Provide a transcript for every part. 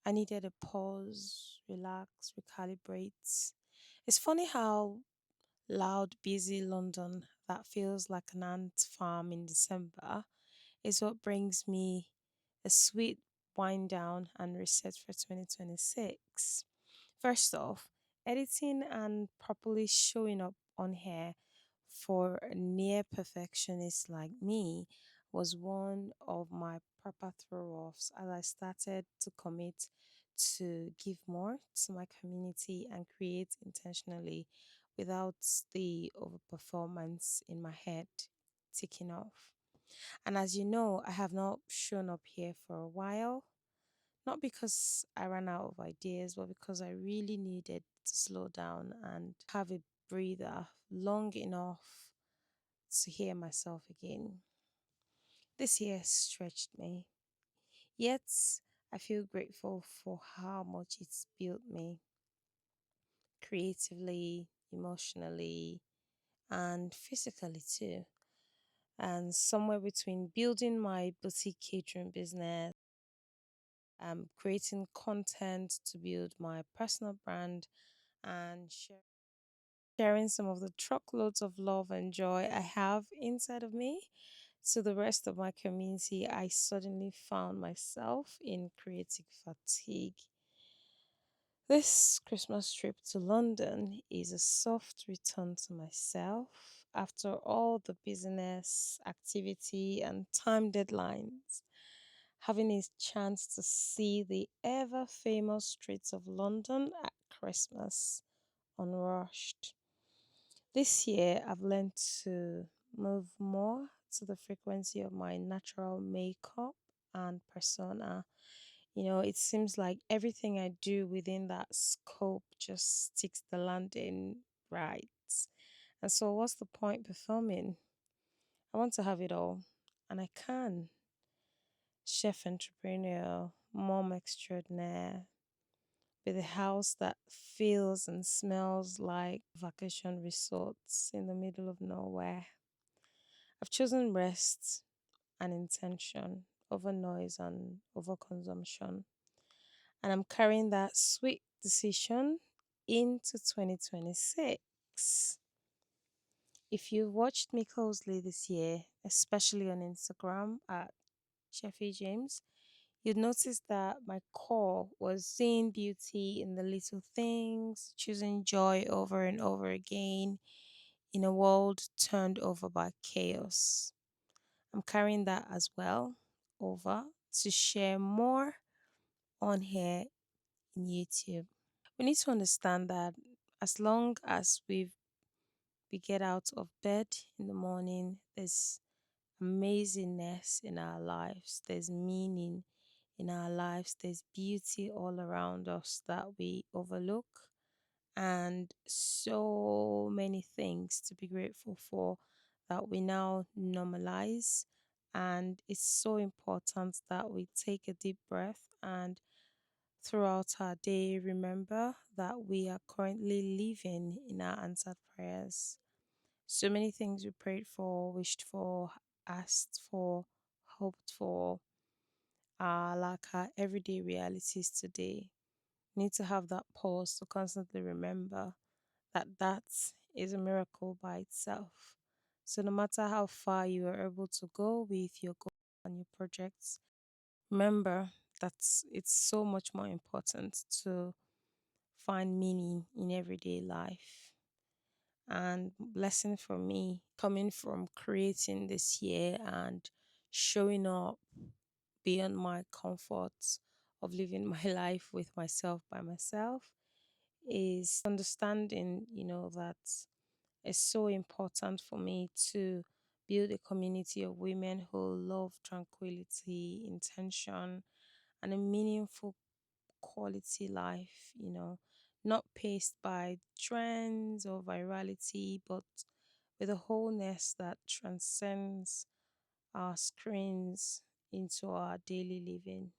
I needed a pause, relax, recalibrate. It's funny how loud, busy London that feels like an ant farm in December is what brings me a sweet wind down and reset for 2026. First off, editing and properly showing up on here for a near perfectionist like me was one of my proper throw offs as I started to commit to give more to my community and create intentionally without the overperformance in my head ticking off. And as you know, I have not shown up here for a while, not because I ran out of ideas, but because I really needed to slow down and have a breather long enough to hear myself again. This year stretched me, yet I feel grateful for how much it's built me creatively, emotionally, and physically too. And somewhere between building my boutique catering business, creating content to build my personal brand, and sharing some of the truckloads of love and joy I have inside of me to the rest of my community, I suddenly found myself in creative fatigue. This Christmas trip to London is a soft return to myself after all the business, activity, and time deadlines. Having a chance to see the ever famous streets of London at Christmas unrushed. This year, I've learned to move more to the frequency of my natural makeup and persona. It seems like everything I do within that scope just sticks the landing right. And so, what's the point performing? I want to have it all, and I can. Chef entrepreneur, mom extraordinaire, with a house that feels and smells like vacation resorts in the middle of nowhere. I've chosen rest and intention over noise and over consumption. And I'm carrying that sweet decision into 2026. If you've watched me closely this year, especially on Instagram at Cheffy James, you'd notice that my core was seeing beauty in the little things, choosing joy over and over again in a world turned over by chaos. I'm carrying that as well over to share more on here in YouTube. We need to understand that as long as we get out of bed in the morning, there's amazingness in our lives, there's meaning in our lives, there's beauty all around us that we overlook, and so many things to be grateful for that we now normalize. And it's so important that we take a deep breath and throughout our day remember that we are currently living in our answered prayers. So many things we prayed for, wished for, asked for, hoped for are like our everyday realities today. We need to have that pause to constantly remember that that is a miracle by itself. So no matter how far you are able to go with your goals and your projects, remember that it's so much more important to find meaning in everyday life. And blessing for me coming from creating this year and showing up beyond my comforts of living my life with myself by myself is understanding, that it's so important for me to build a community of women who love tranquility, intention, and a meaningful quality life, not paced by trends or virality, but with a wholeness that transcends our screens into our daily living.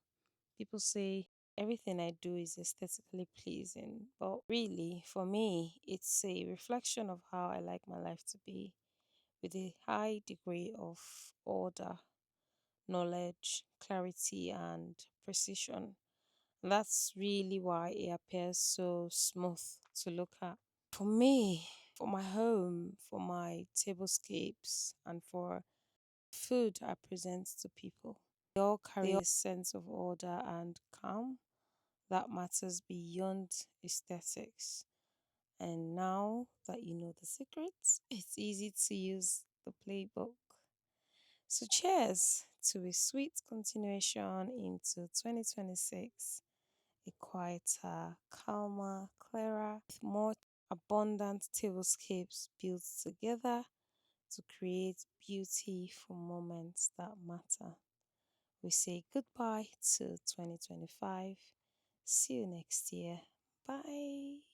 People say everything I do is aesthetically pleasing, but really, for me, it's a reflection of how I like my life to be, with a high degree of order, knowledge, clarity, and precision. That's really why it appears so smooth to look at. For me, for my home, for my tablescapes, and for food I present to people, they all carry a sense of order and calm that matters beyond aesthetics. And now that you know the secrets, it's easy to use the playbook. So, cheers to a sweet continuation into 2026, a quieter, calmer, clearer, with more abundant tablescapes built together to create beauty for moments that matter. We say goodbye to 2025. See you next year. Bye.